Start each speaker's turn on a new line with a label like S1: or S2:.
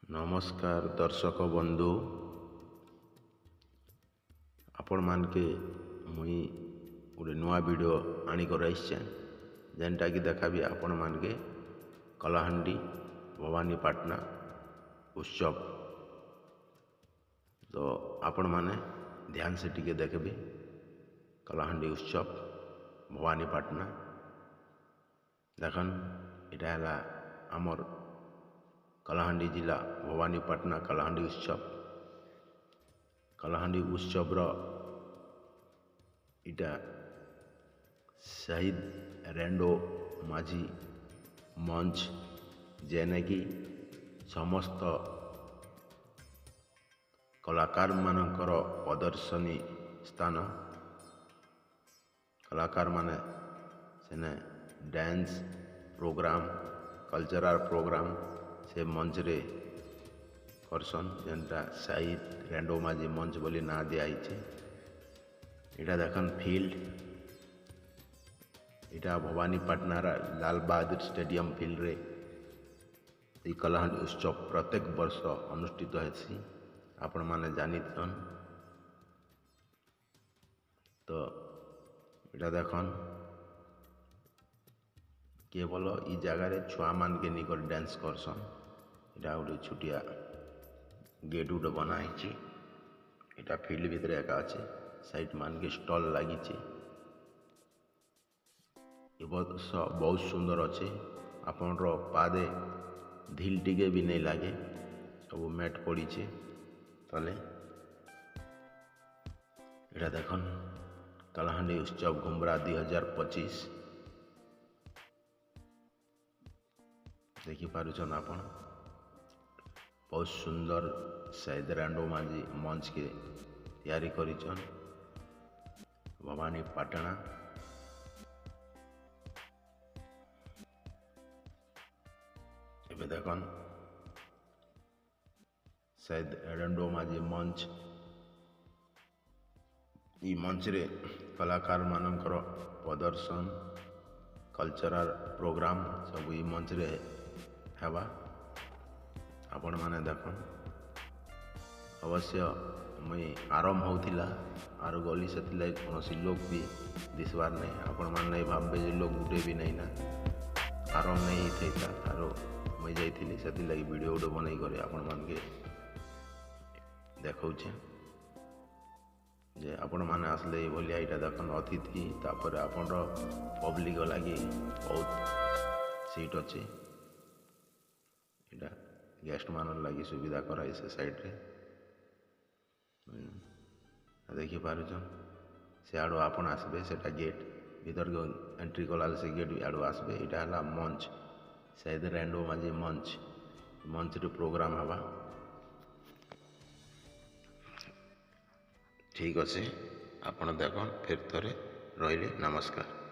S1: नमस्कार दर्शक बंधु आपण मानके मुई गोटे नुआ वीडियो आनिकर आइछे जेनटा कि देखाबी आपण मानके कलाहांडी भवानीपाटना उत्सव। तो आपण माने ध्यान से टिके देखबे कलाहांडी उत्सव भवानीपाटना देखन इटा है आमर कलाहांडी जिला भवानीपाटना कलाहांडी उत्सव इटा शहीद रेंडो माझी मंच जेने कि समस्त कलाकार मानकर प्रदर्शनी स्थान कलाकार माने सेने डांस प्रोग्राम कल्चरल प्रोग्राम से मंच रे करसन जेनटा शहीद रेंडो माझी मंच बोली ना दिया इटा देखन फील्ड इटा भवानीपाटना लाल बहादुर स्टेडियम फील्ड रे कलाहांडी उत्सव प्रत्येक वर्ष अनुष्ठित होती आपण माने जानिथन। तो इटा देखन केवल ई जगार छुआ मान के निकट डांस करसन इटा गोटे छुटिया गेट गोटे बनाई इटा फील्ड भितर एका अच्छे साइड मान के स्टॉल लगी बहुत सुंदर अच्छे आपण पादे ढिल टिके भी नहीं लगे सब मैट पड़ी तले इटा देखन कलाहांडी उत्सव घुमरा 2025 देखी पारुछन आपण बहुत सुंदर शहीद रेंडो माझी मंच के तैयारी करिछन भवानीपाटना। एबे देखन शहीद रेंडो माझी मंच ई मंच रे कलाकार मानकर प्रदर्शन कल्चरल प्रोग्राम सब ई मंच रे हेबा आपण माने देखन अवश्य मुई आरंभ होतिला आर गली से कौन लोग भी दिसबार नहीं आपण मान नहीं भावे जे लोग गुटे भी नहीं ना आरंभ नहीं होता आर मुई जाइली से वीडियो गोटे बनई करे आपण मान के देखौछे जे आपण माने आसले भलिया इटा देखन अतिथि तापर आपण पब्लिक लगी बहुत सीट अच्छे इटा गेस्ट मान लगी सुविधा कराई से साइड रे देखी पारुछन से आड़ो आपण आसबे सेटा गेट भीतर के एंट्री कला से गेट आड़ो आसबे इटा हला मंच शहीद रेंडो माझी मंच रे प्रोग्राम हवा ठीक अच्छे आपण देखन फिर थरे रहिले नमस्कार।